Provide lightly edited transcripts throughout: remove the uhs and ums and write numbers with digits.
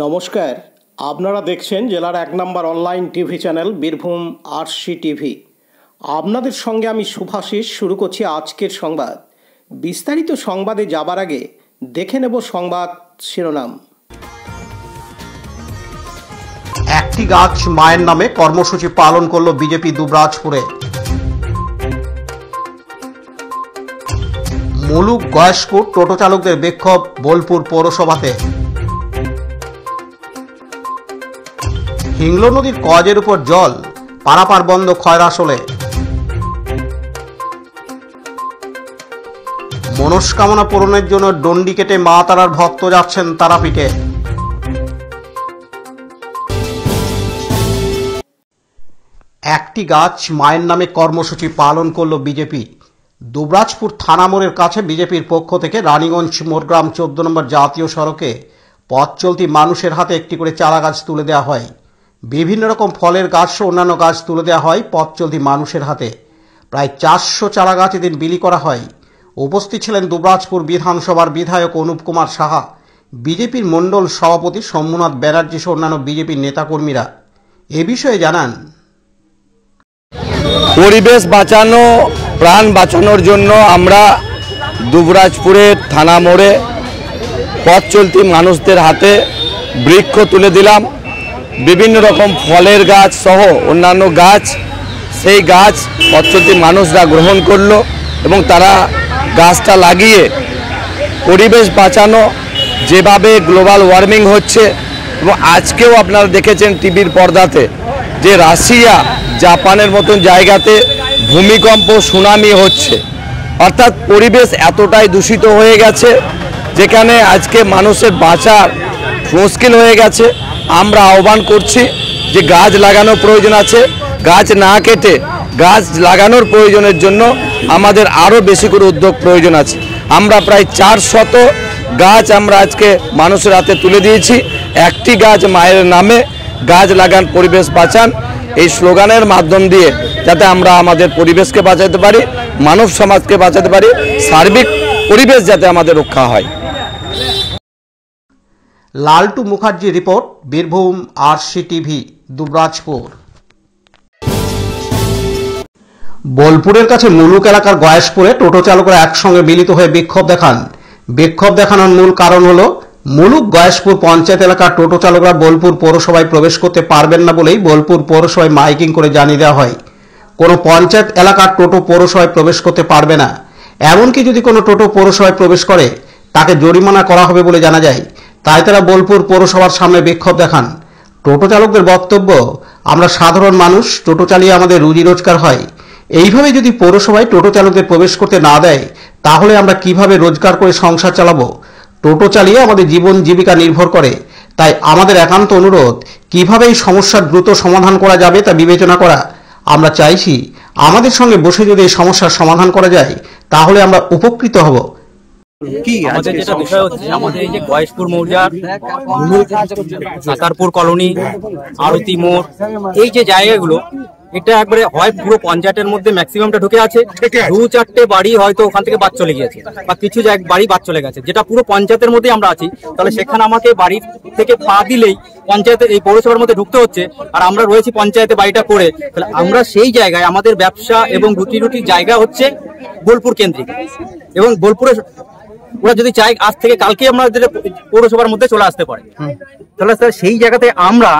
নমস্কার, আপনারা দেখছেন জেলার 1 নম্বর online TV channel Birbhum RC TV. আপনাদের সঙ্গে আমি শুভাশিস। শুরু করছি আজকের সংবাদ। বিস্তারিত সংবাদে যাবার আগে দেখে নেব সংবাদ শিরোনাম। একটি গাছ মায়ের নামে কর্মসূচি পালন করল বিজেপি দুবরাজপুরে। মুলুক গয়েশপুর টোটো চালকদের বিক্ষোভ বোলপুর পৌরসভাতে। হিংলো নদীর কজের উপর জল, পারাপার বন্ধ খয়রাসোলে। মনস্কামনা পূরণের জন্য ডন্ডি কেটে মা তারার ভক্ত যাচ্ছেন তারাপীঠে। একটি গাছ মায়ের নামে কর্মসূচি পালন করল বিজেপি। দুবরাজপুর থানা মোড়ের কাছে বিজেপির পক্ষ থেকে রানীগঞ্জ মোরগ্রাম 14 নম্বর জাতীয় সড়কে পথ চলতি মানুষের হাতে একটি করে চারা গাছ তুলে দেওয়া হয়। বিভিন্ন রকম ফলের গাছ ও অন্যান্য গাছ তুলে দেওয়া হয় পথ চলতি মানুষের হাতে। প্রায় 400 চারা গাছ এদিন বিলি করা হয়। উপস্থিত ছিলেন দুবরাজপুর বিধানসভার বিধায়ক অনুপ কুমার সাহা, বিজেপির মণ্ডল সভাপতি শম্ভুনাথ ব্যানার্জি সহ অন্যান্য বিজেপির নেতাকর্মীরা। এ বিষয়ে জানান, পরিবেশ বাঁচানো, প্রাণ বাঁচানোর জন্য আমরা দুবরাজপুরের থানা মোড়ে পথ চলতি মানুষদের হাতে বৃক্ষ তুলে দিলাম। বিভিন্ন রকম ফলের গাছ সহ অন্যান্য গাছ, সেই গাছ পথ চলতি মানুষরা গ্রহণ করলো এবং তারা গাছটা লাগিয়ে পরিবেশ বাঁচানো, যেভাবে গ্লোবাল ওয়ার্মিং হচ্ছে এবং আজকেও আপনারা দেখেছেন টিভির পর্দাতে যে রাশিয়া জাপানের মতন জায়গাতে ভূমিকম্প সুনামি হচ্ছে, অর্থাৎ পরিবেশ এতটাই দূষিত হয়ে গেছে যেখানে আজকে মানুষের বাঁচার মুশকিল হয়ে গেছে। আমরা আহ্বান করছি যে গাছ লাগানোর প্রয়োজন আছে, গাছ না কেটে গাছ লাগানোর প্রয়োজনের জন্য আমাদের আরও বেশি করে উদ্যোগ প্রয়োজন আছে। আমরা প্রায় 400 গাছ আমরা আজকে মানুষের হাতে তুলে দিয়েছি। একটি গাছ মায়ের নামে, গাছ লাগান পরিবেশ বাঁচান, এই স্লোগানের মাধ্যম দিয়ে যাতে আমরা আমাদের পরিবেশকে বাঁচাতে পারি, মানব সমাজকে বাঁচাতে পারি, সার্বিক পরিবেশ যাতে আমাদের রক্ষা হয়। Laltu Mukherjee report, Birbhum RC TV, Dubrajpur. বোলপুরের কাছে মুলুক এলাকার গয়েশপুরে টোটো চালকরা একসঙ্গে মিলিত হয়ে বিক্ষোভ দেখান। বিক্ষোভ দেখানোর মূল কারণ হল মুলুক গয়েশপুর পঞ্চায়েত এলাকার টোটো চালকরা বোলপুর পৌরসভায় প্রবেশ করতে পারবেন না বলেই বোলপুর পৌরসভায় মাইকিং করে জানিয়ে দেওয়া হয় কোনো পঞ্চায়েত এলাকার টোটো পৌরসভায় প্রবেশ করতে পারবে না। এমনকি যদি কোনো টোটো পৌরসভায় প্রবেশ করে তাকে জরিমানা করা হবে বলে জানা যায়। তাই তারা বোলপুর পৌরসভার সামনে বিক্ষোভ দেখান। টোটো চালকদের বক্তব্য, আমরা সাধারণ মানুষ, টোটো চালিয়ে আমাদের রুজি রোজগার হয়। এইভাবে যদি পৌরসভায় টোটো চালকদের প্রবেশ করতে না দেয় তাহলে আমরা কিভাবে রোজগার করে সংসার চালাবো? টোটো চালিয়ে আমাদের জীবন জীবিকা নির্ভর করে। তাই আমাদের একান্ত অনুরোধ, কিভাবে এই সমস্যার দ্রুত সমাধান করা যাবে তা বিবেচনা করা। আমরা চাইছি আমাদের সঙ্গে বসে যদি এই সমস্যার সমাধান করা যায় তাহলে আমরা উপকৃত হব। আমাদের যেটা বিষয় হচ্ছে, আমাদের এই যে গয়েশপুর মৌজার সাতারপুর কলোনি, আরতি মোড়, এই যে জায়গাগুলো, এটা একবারে হয় পুরো পঞ্চায়েতের মধ্যে ম্যাক্সিমামটা ঢুকে আছে, 2-4টে বাড়ি হয়তো ওখান থেকে বাদ চলে গিয়েছে বা কিছু বাড়ি বাদ চলে গেছে, যেটা পুরো পঞ্চায়েতের মধ্যেই আমরা আছি। তাহলে সেখানে আমাকে বাড়ি থেকে পা দিলেই পঞ্চায়েতের এই পৌরসভার মধ্যে ঢুকতে হচ্ছে, আর আমরা রয়েছি পঞ্চায়েতে বাড়িটা করে। তাহলে আমরা সেই জায়গায় আমাদের ব্যবসা এবং রুটি জায়গা হচ্ছে বোলপুর কেন্দ্রিক, এবং বোলপুরে ওরা যদি চাই আজ থেকে কালকে আমাদের পৌরসভার মধ্যে চলে আসতে পারে। তাহলে স্যার সেই জায়গাতে আমরা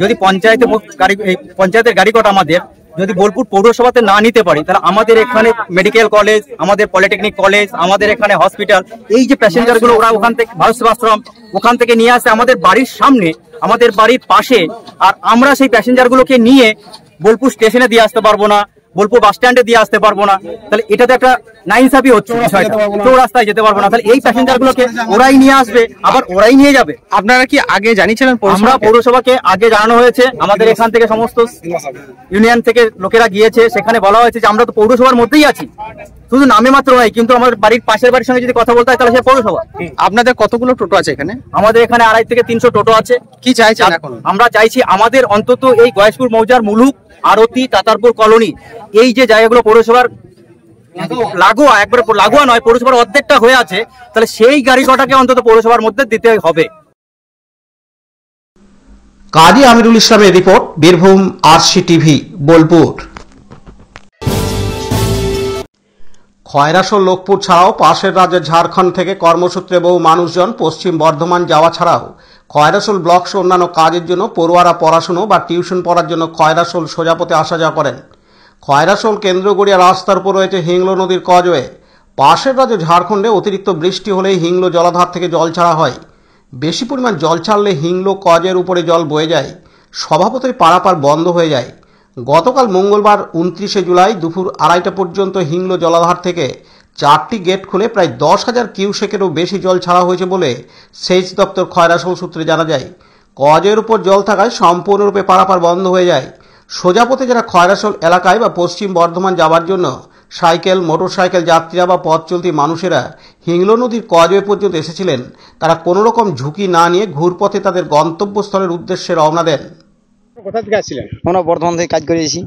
যদি পঞ্চায়েতের গাড়ি কটা আমাদের যদি বোলপুর পৌরসভাতে না নিতে পারি, তাহলে আমাদের এখানে মেডিকেল কলেজ, আমাদের পলিটেকনিক কলেজ, আমাদের এখানে হসপিটাল, এই যে প্যাসেঞ্জার গুলো ওরা ওখান থেকে ভারত সেবাশ্রম ওখান থেকে নিয়ে আসে আমাদের বাড়ির সামনে, আমাদের বাড়ির পাশে, আর আমরা সেই প্যাসেঞ্জার গুলোকে নিয়ে বোলপুর স্টেশনে দিয়ে আসতে পারবো না, বোলপুর বাস স্ট্যান্ডে দিয়ে আসতে পারবো না। তাহলে এটা তো একটা নাইনসাফি হচ্ছে, রাস্তায় যেতে পারবো না। তাহলে এই প্যাসেঞ্জার গুলোকে ওরাই নিয়ে আসবে, আবার ওরাই নিয়ে যাবে। আপনারা কি আগে জানিয়েছিলেন? আমরা পৌরসভাকে আগে জানানো হয়েছে, আমাদের এখান থেকে সমস্ত ইউনিয়ন থেকে লোকেরা গিয়েছে, সেখানে বলা হয়েছে যে আমরা তো পৌরসভার মধ্যেই আছি, শুধু নামে মাত্র নয়, কিন্তু আমার বাড়ির পাশের বাড়ির সঙ্গে যদি কথা বলতে হয় তাহলে সে পৌরসভা। আপনাদের কতগুলো টোটো আছে এখানে? আমাদের এখানে 250 থেকে 300 টোটো আছে। কি চাইছেন এখন? আমরা চাইছি আমাদের অন্তত এই গয়েশপুর মৌজার মুলুক, আরতি, তাতারপুর কলোনি, এই যে জায়গাগুলো পৌরসভার লাগোয়া, একবারে লাগোয়া নয়, পৌরসভার অর্ধেকটা হয়ে আছে, তাহলে সেই গাড়ি কটাকে অন্তত পৌরসভার মধ্যে দিতে হবে। কাজী আমিরুল ইসলামের report, Birbhum RC TV, Bolpur. Khoyrasol Lokpur ছাড়াও পাশের রাজ্য ঝাড়খণ্ড থেকে কর্মসূত্রে বহু মানুষজন পশ্চিম বর্ধমান যাওয়া ছাড়াও খয়রাসোল ব্লক সহ অন্যান্য কাজের জন্য পড়ুয়ারা পড়াশুনো বা টিউশন পড়ার জন্য খয়রাসোল সোজাপথে আসা যাওয়া করেন। খয়রাসোল কেন্দ্রগড়িয়া রাস্তার উপর রয়েছে হিংলো নদীর কজওয়ে। পাশের রাজ্য ঝাড়খণ্ডে অতিরিক্ত বৃষ্টি হলেই হিংলো জলাধার থেকে জল ছাড়া হয়। বেশি পরিমাণ জল ছাড়লে হিংলো কজের উপরে জল বয়ে যায়, স্বভাবতই পারাপার বন্ধ হয়ে যায়। গতকাল মঙ্গলবার 29শে জুলাই দুপুর 2:30 পর্যন্ত হিংলো জলাধার থেকে 4টি গেট খুলে প্রায় 10,000 কিউসেকেরও বেশি জল ছাড়া হয়েছে বলে সেচ দপ্তর খয়রাসোল সূত্রে জানা যায়। কজের উপর জল থাকায় সম্পূর্ণরূপে পারাপার বন্ধ হয়ে যায়। সোজাপথে যারা খয়রাসোল এলাকায় বা পশ্চিম বর্ধমান যাওয়ার জন্য সাইকেল, মোটরসাইকেল যাত্রীরা বা পথ চলতি মানুষেরা হিংলো নদীর কজওয়ে পর্যন্ত এসেছিলেন, তারা কোনো রকম ঝুঁকি না নিয়ে ঘুরপথে তাদের গন্তব্যস্থলের উদ্দেশ্যে রওনা দেন। কোথা থেকে আসছিলেন? আমরা বর্ধমান থেকে কাজ করে এসেছি।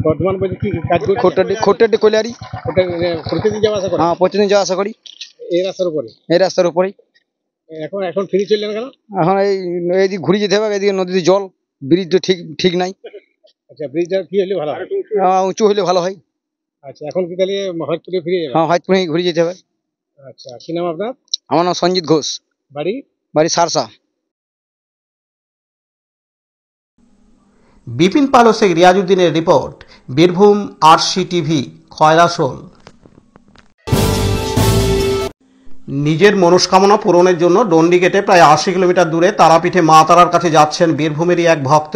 বর্ধমান বলতে কি কাজ করছেন? খোট্টাটি কলিয়ারি। প্রতিদিন যাওয়া আসা করেন? হ্যাঁ, প্রতিদিন যাওয়া আসা করি এই রাস্তার উপরে। এই রাস্তার উপরেই। এখন ফিরে চললেন কেন? এখন এইদিকে ঘুরে যেতে হবে, এদিকে নদীতে জল, ব্রিজ তো ঠিক নাই। আচ্ছা, ব্রিজটা কি হলে ভালো হয়? উঁচু হলে ভালো হয়। আচ্ছা, এখন কি তাহলে হয়তপুরে ফিরে যাবেন? হ্যাঁ, হয়তপুরে ঘুরে যেতে হবে। আচ্ছা, কি নাম আপনার? আমার নাম সঞ্জিত ঘোষ, বাড়ি সারসা। বিপিন পাল ও শেখ রিয়াজউদ্দিনের report, Birbhum RC TV, Khoyrasol. নিজের মনস্কামনা পূরণের জন্য ডন্ডি কেটে প্রায় 80 কিলোমিটার দূরে তারাপীঠে মা তারার কাছে যাচ্ছেন বীরভূমেরই এক ভক্ত।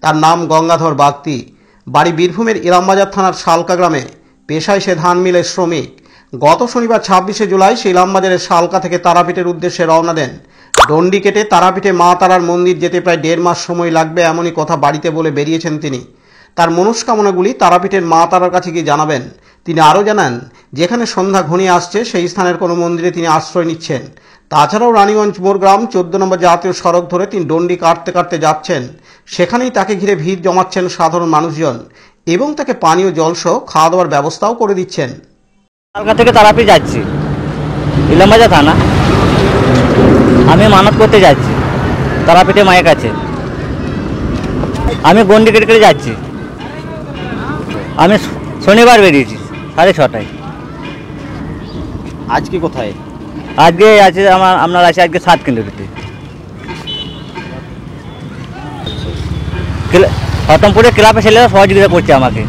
তার নাম গঙ্গাধর বাগদি, বাড়ি বীরভূমের ইলামবাজার থানার শালকা গ্রামে। পেশায় সে ধান মিলের শ্রমিক। গত শনিবার 26শে জুলাই সে ইলামবাজারের শালকা থেকে তারাপীঠের উদ্দেশ্যে রওনা দেন। ডন্ডি কেটে তারাপীঠে মা তারার মন্দির যেতে প্রায় 1.5 মাস সময় লাগবে, এমনই কথা বাড়িতে বলে বেরিয়েছেন তিনি। তার মনস্কামনাগুলি তারাপীঠের মা তারার কাছে গিয়ে জানাবেন। তিনি আরও জানান, যেখানে সন্ধ্যা ঘনিয়ে আসছে সেই স্থানের কোনো মন্দিরে তিনি আশ্রয় নিচ্ছেন। তাছাড়াও রানীগঞ্জ মোরগ্রাম 14 নম্বর জাতীয় সড়ক ধরে তিনি ডন্ডি কাটতে কাটতে যাচ্ছেন। সেখানেই তাকে ঘিরে ভিড় জমাচ্ছেন সাধারণ মানুষজন এবং তাকে পানীয় জল সহ খাওয়া দাওয়ার ব্যবস্থাও করে দিচ্ছেন। কলকাতা থেকে তারাপীঠ যাচ্ছি, ইলামবাজার থানা। আমি মানত করতে যাচ্ছি তারাপীঠে মায়ের কাছে। আমি গন্ডি কেটে কেটে যাচ্ছি। আমি শনিবার বেরিয়েছি 6:30টায়। আজকে কোথায়? আজকে আছে আপনার আছে আজকে 7 কিলোমিটার হতমপুরে ক্লাবে ছেলেরা সহযোগিতা করছে আমাকে।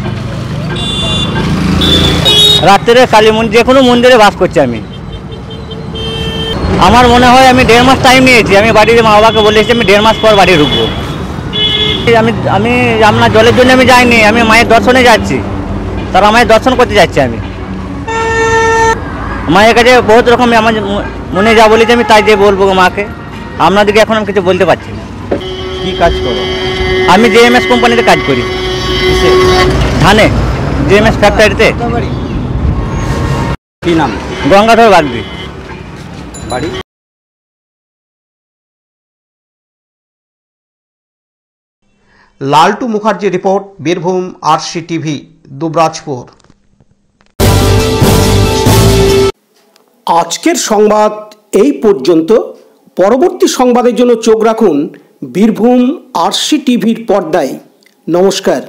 রাত্রে কালী মন্দির, যে কোনো মন্দিরে বাস করছি আমি। আমার মনে হয় আমি 1.5 মাস টাইম নিয়েছি। আমি বাড়িতে মা বাবাকে বলে এসেছি আমি 1.5 মাস পর বাড়ি ঢুকবো। আমি আপনার জলের জন্য আমি যাইনি, আমি মায়ের দর্শনে যাচ্ছি। তারা মায়ের দর্শন করতে যাচ্ছি। আমি মায়ের কাছে বহুত রকম আমার মনে যা বলেছি আমি তাই দিয়ে বলবো মাকে। আপনাদেরকে এখন আমি কিছু বলতে পারছি না। কি কাজ করো? আমি জেএমএস কোম্পানিতে কাজ করি, ধানে, জেএমএস ফ্যাক্টরিতে। কি নাম? গঙ্গাধর বাগদি, বাড়ি? Laltu Mukherjee report, Birbhum RC TV, Dubrajpur. আজকের সংবাদ এই পর্যন্ত। পরবর্তী সংবাদের জন্য চোখ রাখুন বীরভূম আরসি টিভির পর্দায়। নমস্কার।